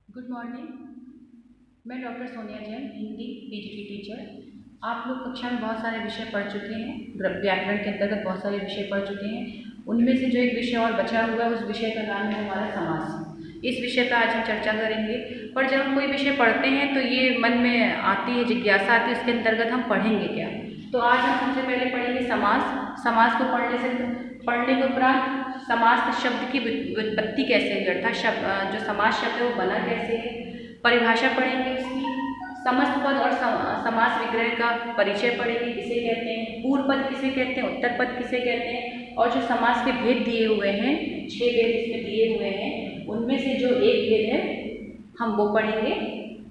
Good morning. मैं doctor Sonia Jain, Hindi PGT teacher. आप लोग कक्षा में बहुत सारे विषय पढ़ चुके हैं। व्याकरण के अंतर्गत बहुत सारे विषय पढ़ चुके हैं। उनमें से जो एक विषय और बचा हुआ है, उस विषय का नाम है हमारा समास। इस विषय पर आज हम चर्चा करेंगे। पर जब हम कोई विषय पढ़ते हैं तो ये मन में आती है, जिज्ञासा आती है, उसके अंतर्गत हम पढ़ेंगे क्या। तो आज हम सबसे पहले पढ़ेंगे समास। समास को पढ़ने के उपरांत समास शब्द की व्युत्पत्ति कैसे हुई, अर्थात जो समास शब्द है वो बना कैसे है, परिभाषा पढ़ेंगे उसकी, समस्त पद और समास विग्रह का परिचय पढ़ेंगे, किसे कहते हैं, पूर्व पद किसे कहते हैं, उत्तर पद किसे कहते हैं, और जो समास के भेद दिए हुए हैं, 6 भेद इसमें दिए हुए हैं, उनमें से जो एक भेद है हम वो पढ़ेंगे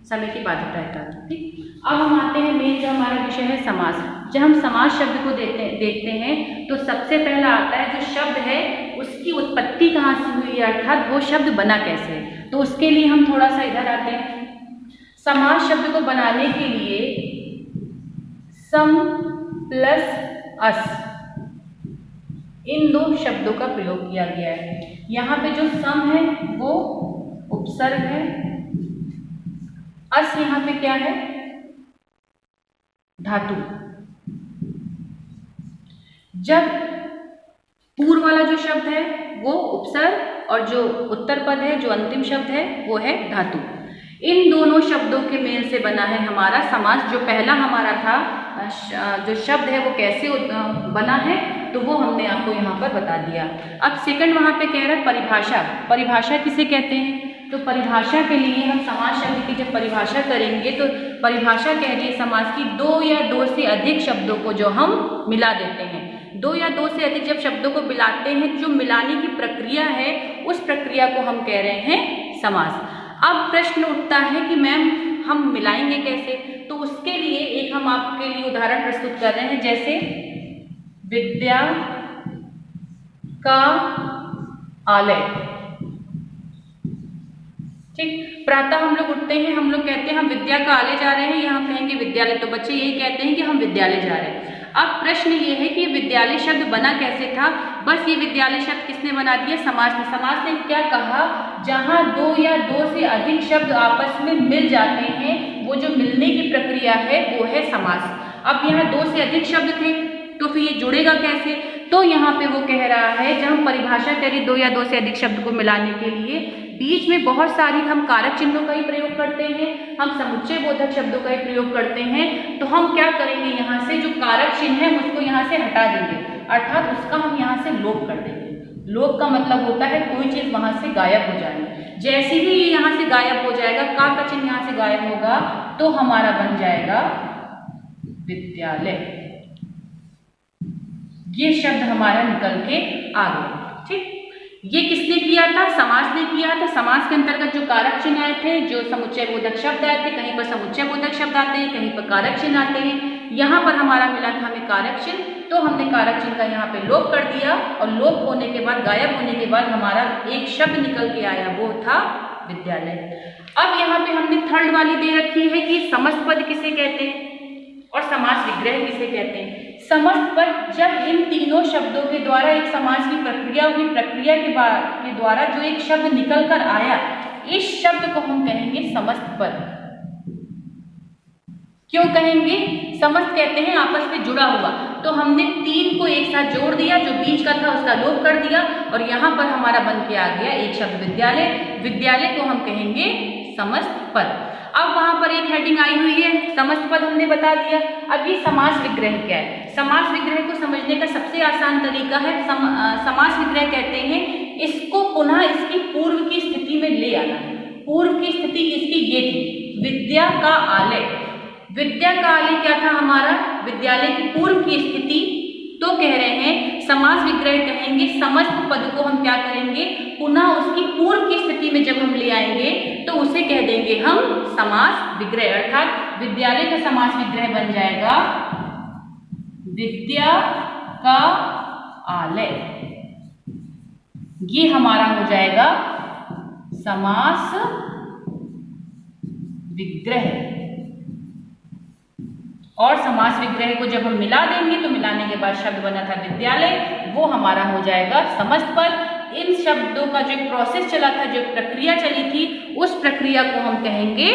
समय की बाध्यता है। ठीक, अब हम आते हैं मेन जो हमारा विषय है समास। जब हम समास शब्द को देखते हैं तो सबसे पहला आता है जो शब्द है उसकी उत्पत्ति कहाँ से हुई है, अर्थात वो शब्द बना कैसे है। तो उसके लिए हम थोड़ा सा इधर आते हैं। समास शब्द को बनाने के लिए सम प्लस अस, इन 2 शब्दों का प्रयोग किया गया है। यहाँ पे जो सम है वो उपसर्ग है, अस यहाँ पे क्या है, धातु। जब पूर्व वाला जो शब्द है वो उपसर्ग और जो उत्तर पद है, जो अंतिम शब्द है वो है धातु। इन दोनों शब्दों के मेल से बना है हमारा समास। जो पहला हमारा था जो शब्द है वो कैसे बना है तो वो हमने आपको यहाँ पर बता दिया। अब सेकंड वहाँ पे कह रहा है परिभाषा। परिभाषा किसे कहते हैं, तो परिभाषा के लिए हम समास शब्द की जब परिभाषा करेंगे तो परिभाषा कह रही है समास की 2 या 2 से अधिक शब्दों को जो हम मिला देते हैं। 2 या 2 से अधिक जब शब्दों को मिलाते हैं, जो मिलाने की प्रक्रिया है उस प्रक्रिया को हम कह रहे हैं समास। अब प्रश्न उठता है कि मैम हम मिलाएंगे कैसे, तो उसके लिए एक हम आपके लिए उदाहरण प्रस्तुत कर रहे हैं, जैसे विद्या का आलय। ठीक, प्रातः हम लोग उठते हैं, हम लोग कहते हैं हम विद्या का आलय जा रहे हैं, या हम कहेंगे विद्यालय। तो बच्चे यही कहते हैं कि हम विद्यालय जा रहे हैं। अब प्रश्न ये है कि विद्यालय शब्द बना कैसे था। बस ये विद्यालय शब्द किसने बना दिया, समास ने। समास ने क्या कहा, जहां 2 या 2 से अधिक शब्द आपस में मिल जाते हैं, वो जो मिलने की प्रक्रिया है वो है समास। अब यहाँ 2 से अधिक शब्द थे तो फिर ये जुड़ेगा कैसे, तो यहाँ पे वो कह रहा है, जब हम परिभाषा करें 2 या 2 से अधिक शब्द को मिलाने के लिए, बीच में बहुत सारी हम कारक चिन्हों का ही प्रयोग करते हैं, हम समुच्चय बोधक शब्दों का ही प्रयोग करते हैं। तो हम क्या करेंगे, यहाँ से जो कारक चिन्ह है उसको यहाँ से हटा देंगे, अर्थात उसका हम यहाँ से लोप कर देंगे। लोप का मतलब होता है कोई चीज वहां से गायब हो जाए। जैसे ही ये यहाँ से गायब हो जाएगा, का चिन्ह यहाँ से गायब होगा, तो हमारा बन जाएगा विद्यालय। ये शब्द हमारा निकल के आ गया। ठीक, ये किसने किया था, समास ने किया था। समास के अंतर्गत जो कारक चिन्ह आए थे, जो समुच्चय बोधक शब्द आए थे, कहीं पर समुच्चय बोधक शब्द आते हैं, कहीं पर कारक चिन्ह आते हैं। यहाँ पर हमारा मिला था हमें कारक चिन्ह, तो हमने कारक चिन्ह का यहाँ पे लोप कर दिया, और लोप होने के बाद, गायब होने के बाद हमारा एक शब्द निकल के आया, वो था विद्यालय। अब यहाँ पे हमने थर्ड वाली दे रखी है कि समस्त पद किसे कहते हैं और समास विग्रह किसे कहते हैं। समस्त पद, जब इन तीनों शब्दों के द्वारा एक समास की प्रक्रिया हुई, प्रक्रिया के द्वारा जो एक शब्द निकल कर आया, इस शब्द को हम कहेंगे समस्त पद। क्यों कहेंगे, समस्त कहते हैं आपस में जुड़ा हुआ, तो हमने 3 को एक साथ जोड़ दिया, जो बीच का था उसका लोप कर दिया, और यहाँ पर हमारा बन के आ गया एक शब्द विद्यालय। विद्यालय को हम कहेंगे समस्त पद। अब वहां पर एक हेडिंग आई हुई है, समस्त पद हमने बता दिया। अब ये समास विग्रह क्या है। समास विग्रह को समझने का सबसे आसान तरीका है, समास विग्रह कहते हैं इसको पुनः इसकी पूर्व की स्थिति में ले आना। पूर्व की स्थिति इसकी ये थी, विद्या का आलय। विद्या का आलय क्या था हमारा, विद्यालय की पूर्व की स्थिति। तो कह रहे हैं समास विग्रह कहेंगे समस्त पद को हम क्या करेंगे, पुनः उसकी पूर्व की स्थिति में जब हम ले आएंगे तो उसे कह देंगे हम समास विग्रह। अर्थात विद्यालय का समास विग्रह बन जाएगा विद्या का आलय। ये हमारा हो जाएगा समास विग्रह। और समास विग्रह को जब हम मिला देंगे तो मिलाने के बाद शब्द बना था विद्यालय, वो हमारा हो जाएगा समस्त पद। इन शब्दों का जो एक प्रोसेस चला था, जो प्रक्रिया चली थी, उस प्रक्रिया को हम कहेंगे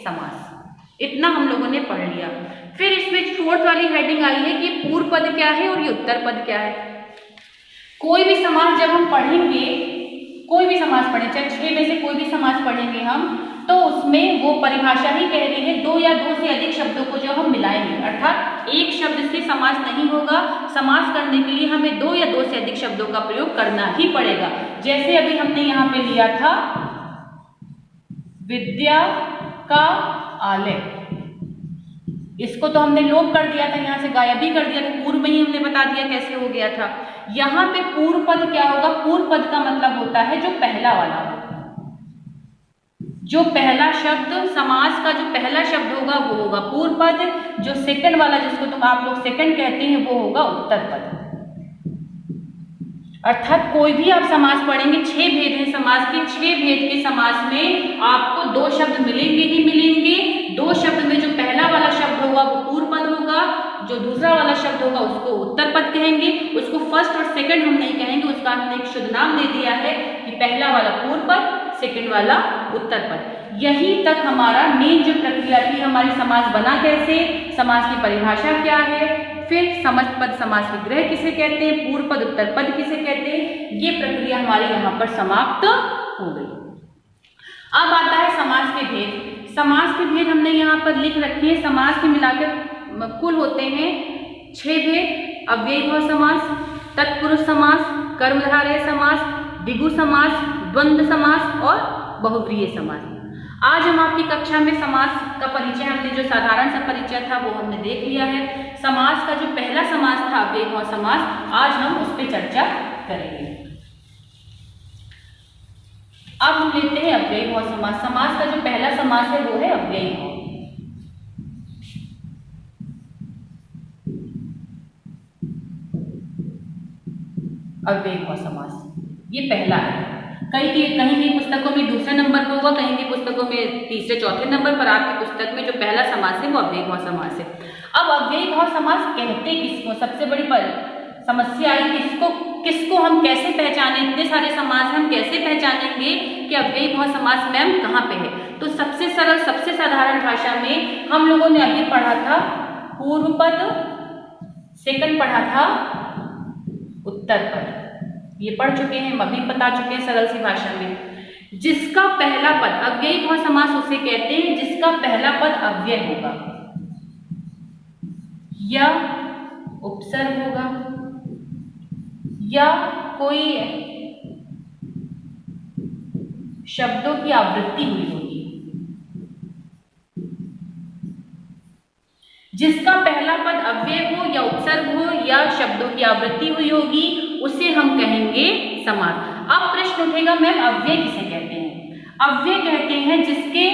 समास। इतना हम लोगों ने पढ़ लिया। फिर इसमें फोर्थ वाली हेडिंग आई है कि पूर्व पद क्या है और ये उत्तर पद क्या है। कोई भी समास जब हम पढ़ेंगे, कोई भी समास पढ़े, चाहे 6 में से कोई भी समास पढ़ेंगे हम, तो उसमें वो परिभाषा ही कह रही है 2 या 2 से अधिक शब्दों को जो हम मिलाएंगे, अर्थात एक शब्द से समास नहीं होगा। समास करने के लिए हमें 2 या 2 से अधिक शब्दों का प्रयोग करना ही पड़ेगा। जैसे अभी हमने यहाँ पे लिया था विद्या का आलय, इसको तो हमने लोप कर दिया था, यहाँ से गायब ही कर दिया था, पूर्व में ही हमने बता दिया कैसे हो गया था। यहाँ पे पूर्व पद क्या होगा? पूर्व पद का मतलब होता है जो पहला वाला, जो पहला शब्द, समास का जो पहला शब्द होगा वो होगा पूर्व पद। जो सेकंड वाला, जिसको तुम आप लोग सेकंड कहते हैं, वो होगा उत्तर पद। अर्थात कोई भी आप समास पढ़ेंगे, 6 भेद हैं समास के, 6 भेद के समास में आपको 2 शब्द मिलेंगे ही मिलेंगे। 2 शब्द में जो पहला वाला शब्द होगा वो पूर्व पद होगा, जो दूसरा वाला शब्द होगा उसको उत्तर पद कहेंगे। उसको फर्स्ट और सेकंड हम नहीं कहेंगे, उसका हमने एक शुद्ध नाम दे दिया है कि पहला वाला पूर्व पद, सेकंड वाला उत्तर पद। यही तक हमारा मेन जो प्रक्रिया थी हमारी, समास बना कैसे, समास की परिभाषा क्या है, फिर समस्त पद समास विग्रह किसे कहते हैं, पूर्व पद उत्तर पद किसे कहते हैं, ये प्रक्रिया हमारी यहाँ पर समाप्त हो गई। अब आता है समास के भेद। समास के भेद हमने यहाँ पर लिख रखे हैं। समास के मिलाकर कुल होते हैं 6 भेद: अव्ययीभाव समास, तत्पुरुष समास, कर्मधारय समास, द्विगु समास, द्वंद्व समास और बहुव्रीहि समास। आज हम आपकी कक्षा में समास का परिचय, हमने जो साधारण सा परिचय था वो हमने देख लिया है। समास का जो पहला समास था अव्ययीभाव समास, आज हम उस पर चर्चा करेंगे। अब हम लेते हैं अव्ययीभाव समास। समास का जो पहला समास है वो है अव्ययीभाव। अव्ययीभाव समास ये पहला है। कहीं की पुस्तकों में दूसरे नंबर पर होगा, कहीं की पुस्तकों में तीसरे चौथे नंबर पर। आपकी पुस्तक में जो पहला समास है वो अव्ययीभाव समास है। अब अव्ययीभाव समास कहते किसको? सबसे बड़ी समस्या आई किसको हम कैसे पहचाने? इतने सारे समास हैं, हम कैसे पहचानेंगे कि अव्ययीभाव समास मैम कहाँ पे है? तो सबसे सरल, सबसे साधारण भाषा में हम लोगों ने अभी पढ़ा था पूर्व पद, सेकंड पढ़ा था उत्तर पद, ये पढ़ चुके हैं, हम अभी बता चुके हैं सरल सी भाषा में। जिसका पहला पद, अव्ययीभाव समास उसे कहते हैं जिसका पहला पद अव्यय होगा या उपसर्ग होगा या कोई शब्दों की आवृत्ति हुई होगी। जिसका पहला पद अव्यय हो या उपसर्ग हो या शब्दों की आवृत्ति हुई होगी उसे हम कहेंगे समास। अब प्रश्न उठेगा मैम अव्यय किसे कहते हैं? अव्यय कहते हैं जिसके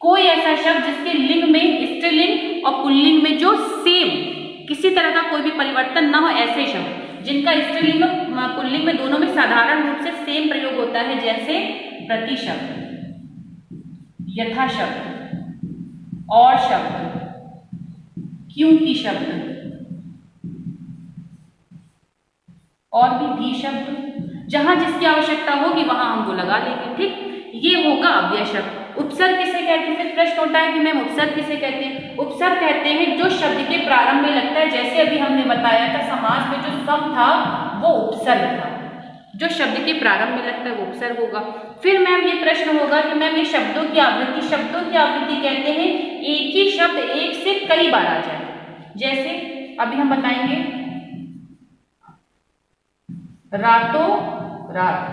कोई ऐसा शब्द जिसके लिंग में, स्त्रीलिंग और पुल्लिंग में जो सेम, किसी तरह का कोई भी परिवर्तन ना हो, ऐसे शब्द जिनका स्त्रीलिंग और पुल्लिंग में दोनों में साधारण रूप से सेम प्रयोग होता है, जैसे प्रति शब्द, यथा शब्द, और शब्द, क्योंकि शब्द और भी शब्द। जहां जिसकी आवश्यकता होगी वहां हम वो लगा लेंगे। ठीक, ये होगा अव्यय शब्द। उपसर्ग किसे कहते हैं? फिर प्रश्न होता है कि मैम उपसर्ग किसे कहते हैं? उपसर्ग कहते हैं जो शब्द के प्रारंभ में लगता है। जैसे अभी हमने बताया था समास में जो सम था वो उपसर्ग था, जो शब्द के प्रारंभ में लगता है वो उपसर्ग होगा। फिर मैम ये प्रश्न होगा कि मैम ये शब्दों की आवृत्ति, शब्दों की आवृत्ति कहते हैं एक ही शब्द एक से कई बार आ जाए। जैसे अभी हम बताएंगे रातों रात,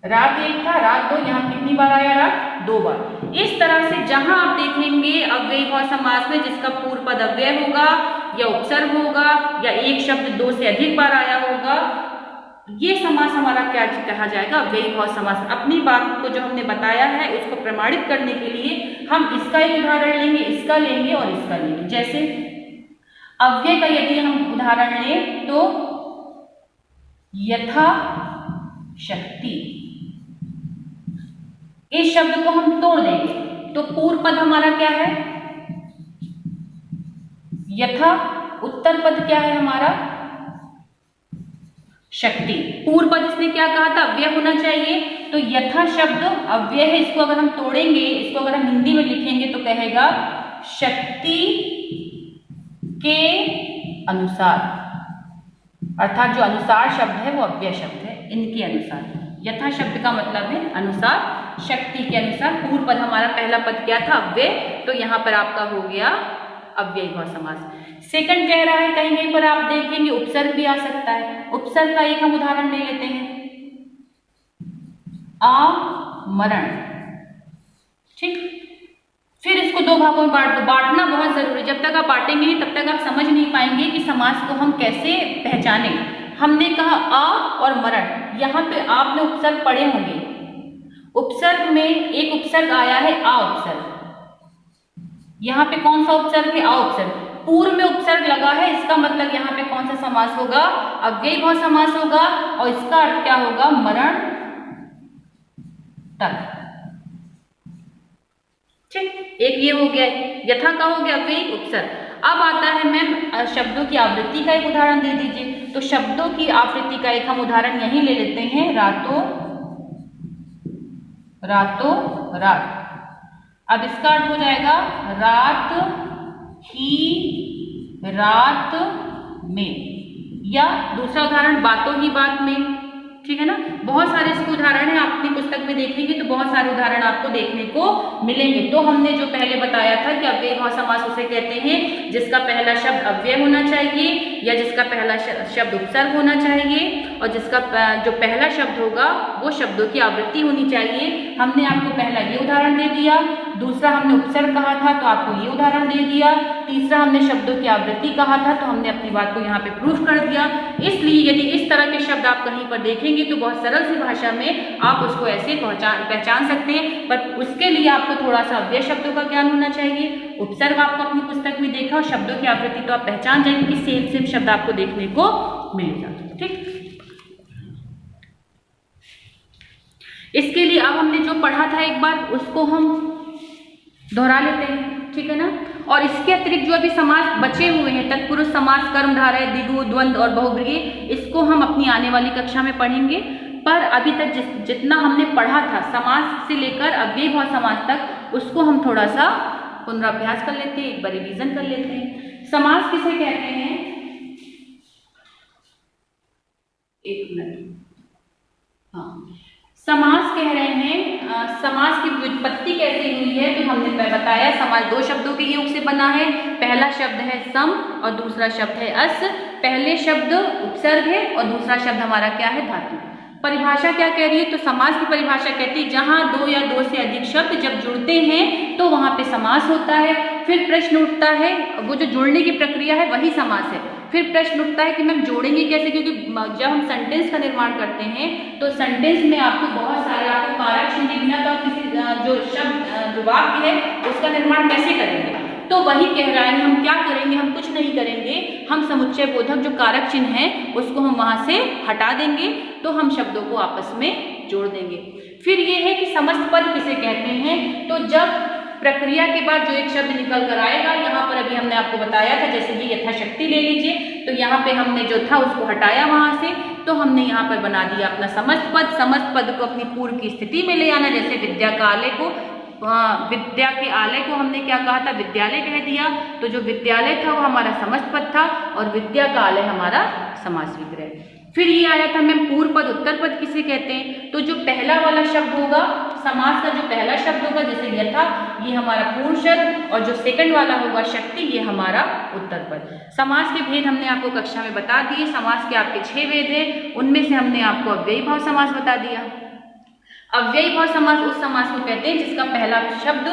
रात एक था, रात दो, यहाँ कितनी बार आया? रात 2 बार। इस तरह से जहां आप देखेंगे अव्ययीभाव समास में जिसका पूर्व पद अव्यय होगा या उपसर्ग होगा या एक शब्द 2 से अधिक बार आया होगा, ये समास हमारा क्या कहा जाएगा? अव्ययीभाव समास। अपनी बात को जो हमने बताया है उसको प्रमाणित करने के लिए हम इसका एक उदाहरण लेंगे, इसका लेंगे और इसका लेंगे। जैसे अव्यय का यदि हम उदाहरण लें तो यथा शक्ति, इस शब्द को हम तोड़ देंगे तो पूर्व पद हमारा क्या है? यथा। उत्तर पद क्या है हमारा? शक्ति। पूर्व पद इसने क्या कहा था, अव्यय होना चाहिए, तो यथा शब्द अव्यय है, इसको अगर हम तोड़ेंगे, इसको अगर हम हिंदी में लिखेंगे तो कहेगा शक्ति के अनुसार, अर्थात जो अनुसार शब्द है वो अव्यय शब्द है, इनके अनुसार। यथा शब्द का मतलब है अनुसार, शक्ति के अनुसार। पूर्व पद हमारा पहला पद क्या था, अव्यय, तो यहाँ पर आपका हो गया अव्ययीभाव समास। सेकंड कह रहा है, कहीं कहीं पर आप देखेंगे उपसर्ग भी आ सकता है। उपसर्ग का एक हम उदाहरण ले लेते हैं, आमरण, ठीक। फिर इसको दो भागों में बांट दो। बांटना बहुत जरूरी, जब तक आप बांटेंगे नहीं तब तक आप समझ नहीं पाएंगे कि समास को हम कैसे पहचाने। हमने कहा आ और मरण, यहाँ पे आपने उपसर्ग पढ़े होंगे, उपसर्ग में एक उपसर्ग आया है आ उपसर्ग, यहाँ पे कौन सा उपसर्ग है, आ उपसर्ग। पूर्व में उपसर्ग लगा है, इसका मतलब यहाँ पे कौन सा समास होगा, अव्ययीभाव समास होगा, और इसका अर्थ क्या होगा, मरण तक, ठीक। एक ये हो गया, यथा का हो गया अव्ययी उपसर्ग। अब आता है मैम शब्दों की आवृत्ति का एक उदाहरण दे दीजिए। तो शब्दों की आवृत्ति का एक हम उदाहरण यही ले लेते हैं, रातों रातों रात। अब इसका अर्थ हो जाएगा रात ही रात में, या दूसरा उदाहरण बातों ही बात में, ठीक है ना। बहुत सारे इसके उदाहरण हैं, आप अपनी पुस्तक में देखेंगे तो बहुत सारे उदाहरण आपको देखने को मिलेंगे। तो हमने जो पहले बताया था कि अव्ययीभाव समास उसे कहते हैं जिसका पहला शब्द अव्यय होना चाहिए, या जिसका पहला शब्द उपसर्ग होना चाहिए, और जिसका जो पहला शब्द होगा वो शब्दों की आवृत्ति होनी चाहिए। हमने आपको पहला ये उदाहरण दे दिया, दूसरा हमने उपसर्ग कहा था तो आपको ये उदाहरण दे दिया, तीसरा हमने शब्दों की आवृत्ति कहा था तो हमने अपनी बात को यहाँ पे प्रूफ कर दिया। इसलिए यदि इस तरह के शब्द आप कहीं पर देखेंगे तो बहुत सरल सी भाषा में आप उसको ऐसे पहचान सकते हैं, पर उसके लिए आपको थोड़ा सा अव्यय शब्दों का ज्ञान होना चाहिए। उपसर्ग आपको अपनी पुस्तक में देखा, और शब्दों की आवृत्ति तो आप पहचान जाएंगे कि सेम सेम शब्द आपको देखने को मिलेगा, ठीक। इसके लिए अब हमने जो पढ़ा था एक बार उसको हम दोहरा लेते हैं, ठीक है ना। और इसके अतिरिक्त जो अभी समास बचे हुए हैं, तत्पुरुष समास, कर्मधारय, द्विगु, द्वंद्व और बहुब्रीहि, इसको हम अपनी आने वाली कक्षा में पढ़ेंगे। पर अभी तक जितना हमने पढ़ा था समास से लेकर अव्ययीभाव समास तक, उसको हम थोड़ा सा पुनराभ्यास कर लेते हैं, एक बार रिवीजन कर लेते हैं। समास किसे कहते हैं, एक मिनट, हाँ, समास कह रहे हैं, समास की व्युत्पत्ति कैसे हुई है तो हमने बताया समास दो शब्दों के योग से बना है। पहला शब्द है सम और दूसरा शब्द है अस। पहले शब्द उपसर्ग है और दूसरा शब्द हमारा क्या है, धातु। परिभाषा क्या कह रही है, तो समास की परिभाषा कहती है जहां दो या दो से अधिक शब्द जब जुड़ते हैं तो वहां पे समास होता है। फिर प्रश्न उठता है, वो जो जुड़ने की प्रक्रिया है वही समास है। फिर प्रश्न उठता है कि मैम जोड़ेंगे कैसे, क्योंकि जब हम सेंटेंस का निर्माण करते हैं तो सेंटेंस में आपको बहुत सारे आपको कारक चिन्ह बिना तो किसी जो शब्द जो वाक्य है उसका निर्माण कैसे करेंगे। तो वही कह रहा है, हम क्या करेंगे, हम कुछ नहीं करेंगे, हम समुच्चय बोधक जो कारक चिन्ह है उसको हम वहां से हटा देंगे, तो हम शब्दों को आपस में जोड़ देंगे। फिर ये है कि समस्त पद किसे कहते हैं, तो जब प्रक्रिया के बाद जो एक शब्द निकल कर आएगा, यहाँ पर अभी हमने आपको बताया था, जैसे ये यथाशक्ति ले लीजिए, तो यहाँ पे हमने जो था उसको हटाया वहां से, तो हमने यहाँ पर बना दिया अपना समस्त पद। समस्त पद को अपनी पूर्व की स्थिति में ले आना, जैसे विद्या का आलय को, विद्या के आलय को हमने क्या कहा था, विद्यालय कह दिया, तो जो विद्यालय था वो हमारा समस्त पद था और विद्या का आलय हमारा समास विग्रह। फिर ये आया था मैम पूर्व पद उत्तर पद किसे कहते हैं, तो जो पहला वाला शब्द होगा समास का, जो पहला शब्द होगा जैसे यथा, ये हमारा पूर्ण शब्द, और जो सेकंड वाला होगा शक्ति, ये हमारा उत्तर पद। समास के भेद हमने आपको कक्षा में बता दिए। समास के आपके 6 भेद हैं, उनमें से हमने आपको अव्ययीभाव समास बता दिया। अव्ययीभाव समास उस समास को कहते हैं जिसका पहला शब्द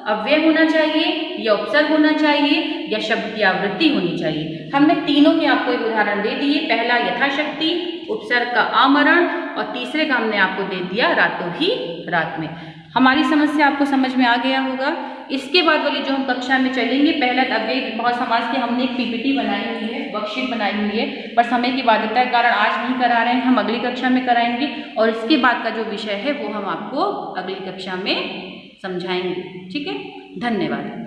अव्यय होना चाहिए, या उपसर्ग होना चाहिए, या शब्द की आवृत्ति होनी चाहिए। हमने तीनों के आपको एक उदाहरण दे दिए, पहला यथाशक्ति, उपसर्ग का आमरण, और तीसरे का हमने आपको दे दिया रातों ही रात में। हमारी समस्या आपको समझ में आ गया होगा। इसके बाद वाली जो हम कक्षा में चलेंगे, पहला अव्ययीभाव समास की हमने एक पीपीटी बनाई हुई है, वर्कशीट बनाई हुई है, पर समय की बाध्यता के कारण आज नहीं करा रहे हैं, हम अगली कक्षा में कराएंगे, और इसके बाद का जो विषय है वो हम आपको अगली कक्षा में समझाएंगे। ठीक है, धन्यवाद।